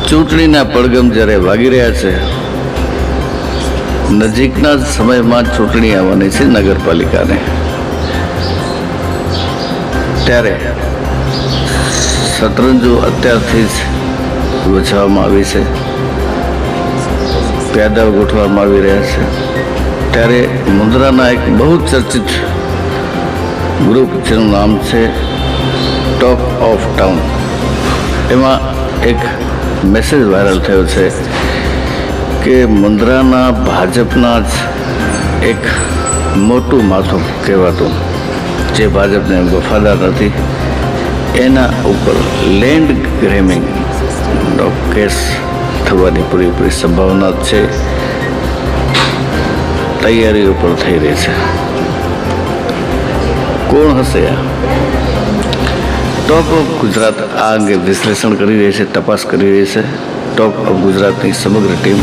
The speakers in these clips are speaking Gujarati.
ચૂંટણીના પડઘમ જ્યારે વાગી રહ્યા છે, નજીકના જ સમયમાં ચૂંટણી આવવાની છે નગરપાલિકાને, ત્યારે શતરંજો અત્યારથી જ ગોઠવવામાં આવી છે, પ્યાદાઓ ગોઠવવામાં આવી રહ્યા છે. ત્યારે મુન્દ્રાના એક બહુ ચર્ચિત ગ્રુપ જેનું નામ છે ટોક ઓફ ટાઉન, એમાં એક મેસેજ વાયરલ થયો છે કે મુન્દ્રાના ભાજપના જ એક મોટું માથું કહેવાતું, જે ભાજપને વફાદાર નથી, એના ઉપર લેન્ડ ગ્રેમિંગનો કેસ થવાની પૂરેપૂરી સંભાવના છે, તૈયારીઓ પણ થઈ રહી છે. કોણ હશે આ? ટોપ ઓફ ગુજરાત આ અંગે વિશ્લેષણ કરી રહી છે, તપાસ કરી રહી છે. ટોપ ઓફ ગુજરાતની સમગ્ર ટીમ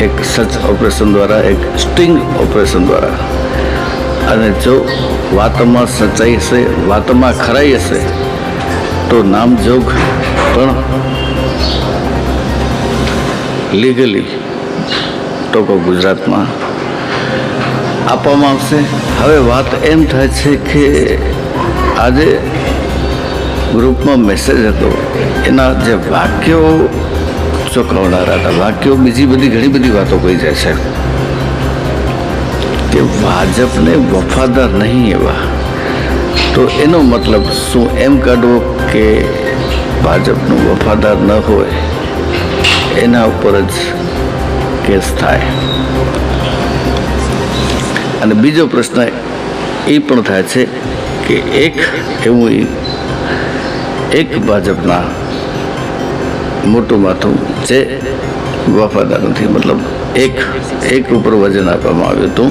એક સર્ચ ઓપરેશન દ્વારા, એક સ્ટિંગ ઓપરેશન દ્વારા, અને જો વાતમાં સચ્ચાઈ હશે, વાતમાં ખરાઈ હશે, તો નામજોગ પણ લીગલી ટોપ ઓફ ગુજરાતમાં આપવામાં આવશે. હવે વાત એમ થાય છે કે આજે ગ્રુપમાં મેસેજ હતો, એના જે વાક્યો ચોંકાવનારા હતા, વાક્યો બીજી બધી ઘણી બધી વાતો કહી જાય છે કે ભાજપને વફાદાર નહીં એવા. તો એનો મતલબ શું એમ કાઢવો કે ભાજપનું વફાદાર ન હોય એના ઉપર જ કેસ થાય? અને બીજો પ્રશ્ન એ પણ થાય છે કે એક ભાજપના મોટું માથું જે વફાદાર નથી, મતલબ એક ઉપર વજન આપવામાં આવ્યું હતું,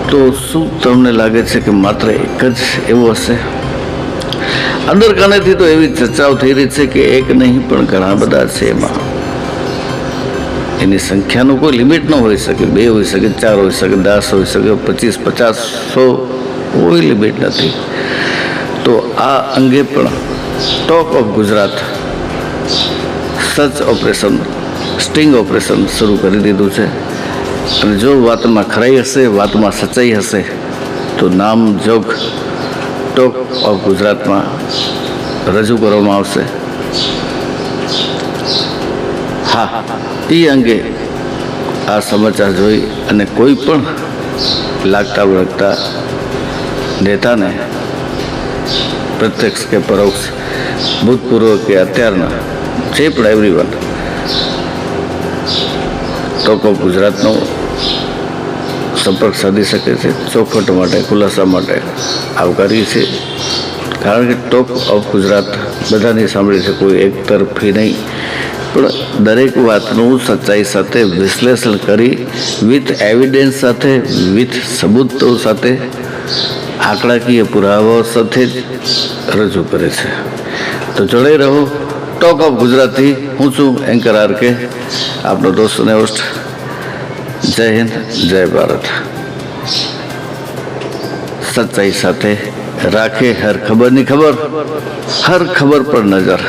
તો શું તમને લાગે છે કે માત્ર એક જ એવું હશે? અંદર કાનેથી તો એવી ચર્ચાઓ થઈ રહી છે કે એક નહીં પણ ઘણા બધા છે. એમાં એની સંખ્યાનું કોઈ લિમિટ ન હોઈ શકે, 2 હોઈ શકે, 4 હોઈ શકે, 10 હોઈ શકે, 25, 50, 100, કોઈ લિમિટ નથી. તો આ અંગે પણ talk of Gujarat search operation, sting operation શરૂ કરી દીધું છે. અને જો વાતમાં ખરાઈ હશે, વાતમાં સચ્ચાઈ હશે, તો નામજોગ ટોક ઓફ ગુજરાતમાં રજૂ કરવામાં આવશે. હા, એ અંગે આ સમાચાર જોઈ અને કોઈ પણ લાગતા વળગતા નેતાને પ્રત્યક્ષ કે પરોક્ષ, ભૂતપૂર્વ કે અત્યારના, જે પણ એવરીવન ટોપ ઓફ ગુજરાતનો સંપર્ક સાધી શકે છે. ચોખવટ માટે, ખુલાસા માટે આવકારી છે, કારણ કે ટોપ ઓફ ગુજરાત બધાની સાંભળી છે, કોઈ એક તરફી નહીં, પણ દરેક વાતનું સચ્ચાઈ સાથે વિશ્લેષણ કરી, વિથ એવિડન્સ સાથે, વિથ સબૂતો સાથે, આંકડાકીય પુરાવાઓ સાથે જ રજૂ કરે છે. તો જોડાઈ રહો ટોક ઓફ ગુજરાતથી. હું છું એન્કર RK, આપનો દોસ્ત અને હોસ્ટ. જય હિન્દ, જય ભારત. સચ્ચાઈ સાથે રાખે હર ખબરની ખબર, હર ખબર પર નજર.